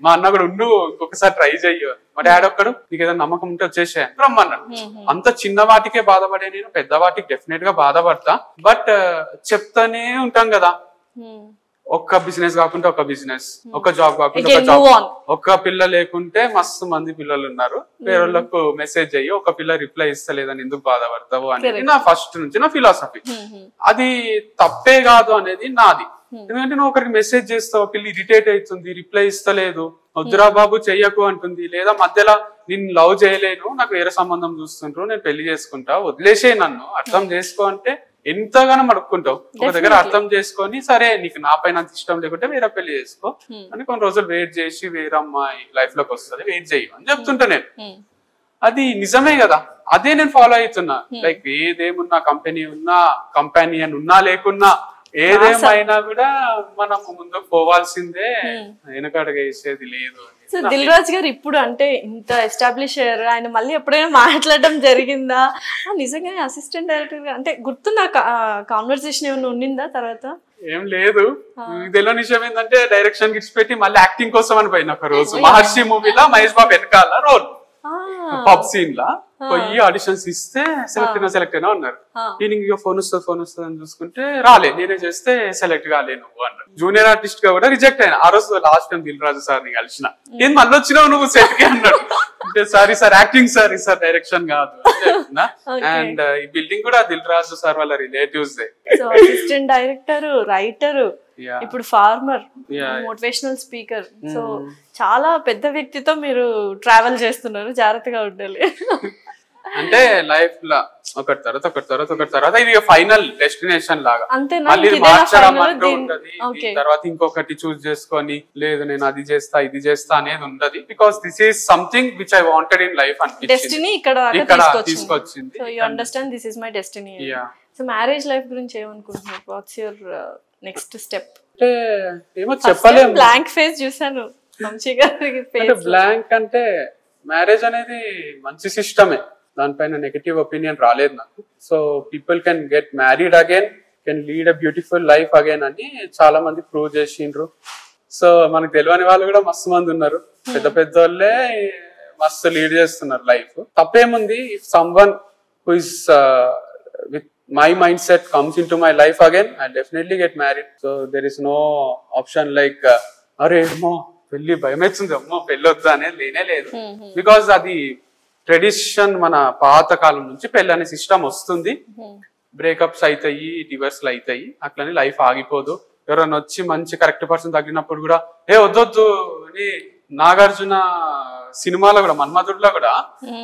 మా అన్న కూడా ఉండు ఇంకొకసారి ట్రై చెయ్యి, మా డాడీ ఒక్కడు నీకు ఏదైనా నమ్మకం ఉంటే వచ్చేసే రమ్మన్నాడు. అంత చిన్న వాటికే బాధపడే నేను పెద్ద వాటికి డెఫినెట్ గా బాధపడతా, బట్ చెప్తానే ఉంటాం కదా. ఒక్క బిజినెస్ కాకుంటే ఒక బిజినెస్, ఒక జాబ్ కాకుంటే ఒక జాబ్. ఒక్క పిల్ల లేకుంటే మస్తు మంది పిల్లలు ఉన్నారు, వేరేళ్ళకు మెసేజ్ అయ్యి ఒక పిల్ల రిప్లై ఇస్తలేదని ఎందుకు బాధపడతావు అనేది నా ఫస్ట్ నుంచి నా ఫిలాసఫీ. అది తప్పే కాదు అనేది నాది. ఎందుకంటే నువ్వు ఒకరికి మెసేజ్ చేస్తావు, పిల్ల ఇరిటేట్ అవుతుంది, రిప్లై ఇస్తలేదు, వద్దురా బాబు చెయ్యకు అంటుంది, లేదా మధ్యలో నేను లవ్ చేయలేను, నాకు వేరే సంబంధం చూస్తుంటారు, నేను పెళ్లి చేసుకుంటా, వదిలేసే నన్ను అర్థం చేసుకో అంటే ఎంతగానో అడుక్కుంటావు. ఒక దగ్గర అర్థం చేసుకొని సరే నీకు నా పైన అంత ఇష్టం లేకుంటే వేరే పెళ్లి చేసుకో అని కొన్ని రోజులు వెయిట్ చేసి వేరే అమ్మాయి లైఫ్ లోకి వస్తుంది, వెయిట్ చెయ్యి అని చెప్తుంటా నేను. అది నిజమే కదా, అదే నేను ఫాలో అవుతున్నా. లైక్ ఏదేమున్నా, కంపెనీ ఉన్నా, కంపానియన్ ఉన్నా లేకున్నా, ఏదేమైనా కూడా మనం ముందుకు పోవాల్సిందే, వెనకడుగు వేసేది లేదు. సో దిల్ రాజు గారు ఇప్పుడు అంటే ఇంత ఎస్టాబ్లిష్ అయ్యారు, ఆయన మళ్ళీ ఎప్పుడైనా మాట్లాడడం జరిగిందా నిజంగానే అసిస్టెంట్ డైరెక్టర్ గా? అంటే గుర్తున్న కాన్వర్సేషన్ ఏమైనా ఉండిందా తర్వాత? ఏం లేదు. తెలియని విషయం ఏంటంటే డైరెక్షన్ గిట్స్ పెట్టి మళ్ళీ యాక్టింగ్ కోసం అని పోయిన ఒక రోజు మహర్షి మూవీలో మహేష్ బాబు వెనకాల రోల్ పబ్ సీన్ లా పోయి ఆడిషన్స్ ఇస్తే సెలెక్ట్ అయినా ఉన్నారు. నేను ఫోన్ వస్తుంది అని చూసుకుంటే రాలే, నేనే చేస్తే సెలెక్ట్ కాలే నువ్వు అన్నారు. జూనియర్ ఆర్టిస్ట్ గా కూడా రిజెక్ట్ అయినా. ఆ రోజు last time Dil Raju sir ని కలిసిన, ఏం మళ్ళీ వచ్చినావు నువ్వు సెట్ కి అన్నాడు. అంటే sorry sir acting sir, sir direction కాదు చెప్తున్నా. అండ్ ఈ బిల్డింగ్ కూడా దిల్ రాజు సార్ వాళ్ళ relatives they. So assistant director, writer, ఇప్పుడు ఫార్మర్, మోటివేషనల్ స్పీకర్. సో చాలా పెద్ద వ్యక్తితో మీరు ట్రావెల్ చేస్తున్నారు, జాగ్రత్తగా ఉండాలి. అంటే లైఫ్ లో ఒకటి తర్వాత ఇది ఫైనల్ డెస్టినేషన్ లాగా. మళ్ళీ మార్చడం అంటూ ఉంటది. తర్వాత ఇంకొకటి చూస్ చేసుకొని లేదు నేను అది చేస్తా ఇది చేస్తా అనేది ఉండదు. Because this is something which I wanted in life అనిపించింది. డెస్టినీ ఇక్కడ తీసుకొచ్చింది. So you understand this is my destiny. So marriage life గురించి ఏమనుకుంటున్నారు? What's your next step? అంటే ఏమో చెప్పలేము. బ్లాంక్ ఫేస్ చూసాను వంశీ గారి ఫేస్. బ్లాంక్ అంటే మ్యారేజ్ అనేది మంచి సిస్టమే, దానిపైన నెగటివ్ ఒపీనియన్ రాలేదు నాకు. So people can get married again, can lead a beautiful life again అని చాలా మంది ప్రూవ్ చేసిండ్రు. సో మనకు తెలియని వాళ్ళు కూడా మస్తు మంది ఉన్నారు, పెద్ద పెద్ద వాళ్ళే మస్తు లీడ్ చేస్తున్నారు లైఫ్. తప్పేముంది? If someone who is with my mindset comes into my life again, I'll definitely get married. So there is no option like అరే అమ్మో పెళ్లి భయం అవుతుంది, అమ్మో పెళ్లి వద్దా అనేది లేనే లేదు. బికాస్ అది ట్రెడిషన్, మన పాత కాలం నుంచి పెళ్లి అనే సిస్టమ్ వస్తుంది. బ్రేకప్స్ అవుతాయి, డివర్స్లు అవుతాయి, అట్లని లైఫ్ ఆగిపోదు. ఎవరైనా వచ్చి మంచి కరెక్ట్ పర్సన్ తగిలినప్పుడు కూడా వద్దొద్దు అని. నాగార్జున సినిమాలో కూడా, మన్మధుడిలో కూడా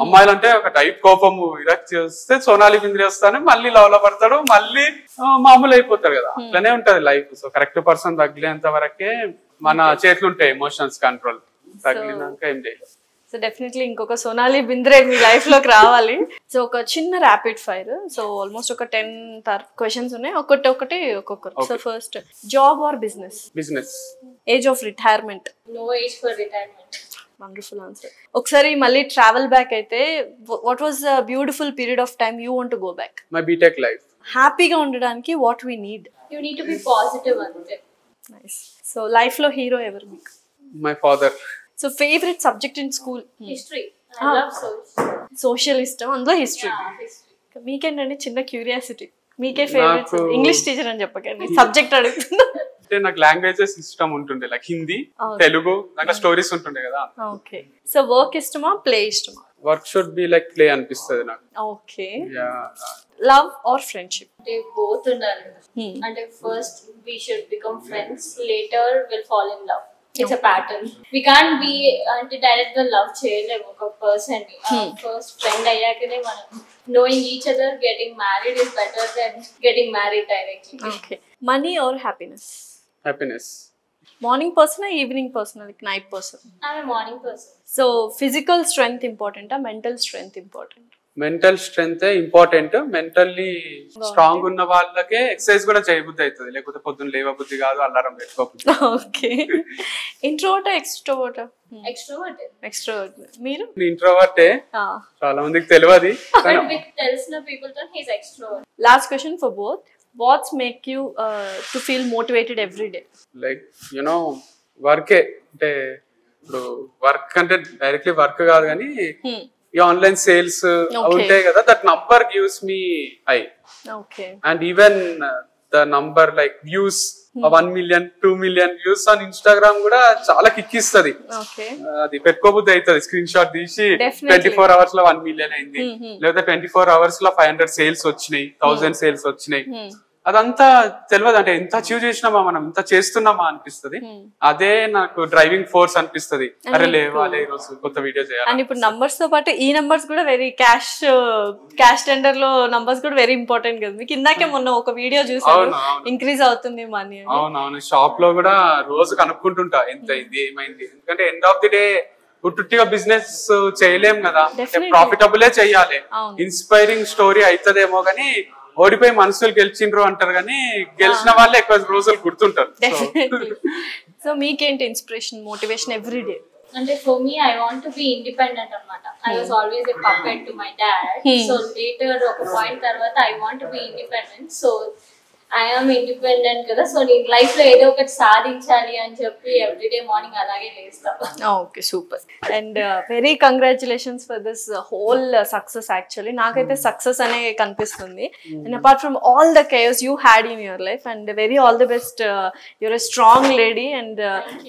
అమ్మాయిలు అంటే ఒక టైప్ కోపము విరక్తి వస్తే సోనాలి బింద్రే వస్తానే మళ్ళీ లవ్ లో పడతాడు, మళ్ళీ మామూలు అయిపోతాడు కదా. అట్లనే ఉంటది లైఫ్. సో కరెక్ట్ పర్సన్ తగిలేంత వరకే మన చేతులు ఉంటాయి ఎమోషన్స్ కంట్రోల్, తగిలినాక ఏం చేయలేదు. సో డెఫినెట్లీ ఇంకొక సోనాలి బింద్రే మీ లైఫ్ లోకి రావాలి. సో ఒక చిన్న ర్యాపిడ్ ఫైర్. సో ఆల్మోస్ట్ ఒక 10 క్వశ్చన్స్ ఉన్నాయి, ఒక్కొక్కరు. So first, job or business? Business. Age of retirement? No age for retirement. Wonderful answer. ఒకసారి మళ్ళీ ట్రావెల్ బ్యాక్ అయితే what was the beautiful period of time you want to go back? My BTech life. హ్యాపీగా ఉండడానికి what we need? You need to be positive అంతే. Nice. So life లో hero ఎవరు మీకు? My father. So favourite subject in school? History. I love social ఇష్టం, అందులో history. మీకేంటంటే చిన్న curiosity, మీకే ఫేవరెట్ ఇంగ్లీష్ టీచర్ అని చెప్పకండి, సబ్జెక్ట్ అడుగుతున్నా. అంటే నాకు లాంగ్వేజెస్ ఇష్టం ఉంటుండే, లైక్ హిందీ, తెలుగు, నాకు స్టోరీస్ ఉంటుండే కదా. ఓకే. సో వర్క్ ఇష్టమా, ప్లే ఇష్టమా? Work should be like play అనిపిస్తుంది నాకు. ఓకే. Love or friendship? అంటే బోత్ ఉండాలి. అంటే first we should become friends, later we'll fall in love. It's a pattern. We can't be అంటే డైరెక్ట్ గా love చేయలేము ఒక పర్సన్ ని. ఫస్ట్ ఫ్రెండ్ అయ్యాకనే మనం knowing each other, getting married is better than getting married directly. Okay. Money or happiness? Happiness. Morning person or evening person, like night person? I'm a morning person. So physical strength important or mental strength important? Mental strength important. Mentally strong ఉన్న వాళ్ళకే exercise కూడా చేయబుద్ధి అవుతుంది, లేకపోతే పొద్దున్న లేవబుద్ధి కాదు, alarm పెట్టుకోబుద్ధి. Okay. Introvert extrovert? Extrovert. Extrovert. మీరు? ఇంట్రోవర్టే, చాలా మందికి తెలియదు. తెలిసిన పీపుల్ తో he is extrovert. Last question for both. What's make you to feel motivated every day? Like వర్కే. అంటే ఇప్పుడు వర్క్ అంటే డైరెక్ట్లీ వర్క్ కాదు కానీ ఈ ఆన్లైన్ సేల్స్ ఉంటాయి కదా, that number gives me high. And even the number like views 1 million 2 million views on Instagram కూడా చాలా కిక్ ఇస్తుంది. అది పెట్టుకోబుద్ధి అవుతుంది, స్క్రీన్ షాట్ తీసి 24 hours లో 1 million అయింది, లేదా 24 hours లో 500 సేల్స్ వచ్చినాయి, 1000 సేల్స్ వచ్చినాయి. అదంతా తెలియదు. అంటే ఎంత అచీవ్ చేసినామా, మనం ఇంత చేస్తున్నామా అనిపిస్తుంది. అదే నాకు డ్రైవింగ్ ఫోర్స్ అనిపిస్తుంది. అరే లేవాలి, ఈ రోజు కొత్త వీడియో చేయాలి. అండ్ ఇప్పుడు నంబర్స్ తో పాటు ఈ నంబర్స్ కూడా వెరీ క్యాష్ టెండర్ లో నంబర్స్ కూడా వెరీ ఇంపార్టెంట్ కదా. మీకు ఇందాకే మొన్న ఒక వీడియో చూసాను, ఇంక్రీజ్ అవుతుంది మనీ. అవునవును. షాప్ లో కూడా రోజు కనుక్కుంటుంటా ఎంత అయింది, ఏమైంది. ఎందుకంటే ఎండ్ ఆఫ్ ది డే ఉట్టుగా బిజినెస్ చేయలేం కదా, ప్రాఫిటబులే చెయ్యాలి. ఇన్స్పైరింగ్ స్టోరీ అవుతుందేమో కానీ ఓడిపోయి మనుషులు గెలిచిండ్రు అంటారు కానీ గెలిచిన వాళ్ళే ఎక్కువ రోజులు గుర్తుంటారు. సో మీకేంటి ఇన్స్పిరేషన్, మోటివేషన్ ఎవ్రీ డే? అంటే for me I want to be independent అనమాట. I was always a puppet to my dad. So later ఒక పాయింట్ తర్వాత I want to be independent. So I'm independent కదా, so నేను life లో ఏదో ఒకటి సాధించాలి అని చెప్పి ఎవ్రీడే మార్నింగ్ అలాగే లేస్తాను. Okay, super. And very congratulations for this whole success. Actually నాకైతే సక్సెస్ అనే కనిపిస్తుంది. And apart from all the cares you had in your life, and very all the best. Your a strong lady and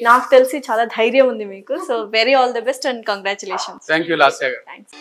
నాకు తెలిసి చాలా ధైర్యం ఉంది మీకు. So very all the best and congratulations. Thank you Lasya గారు. Thanks.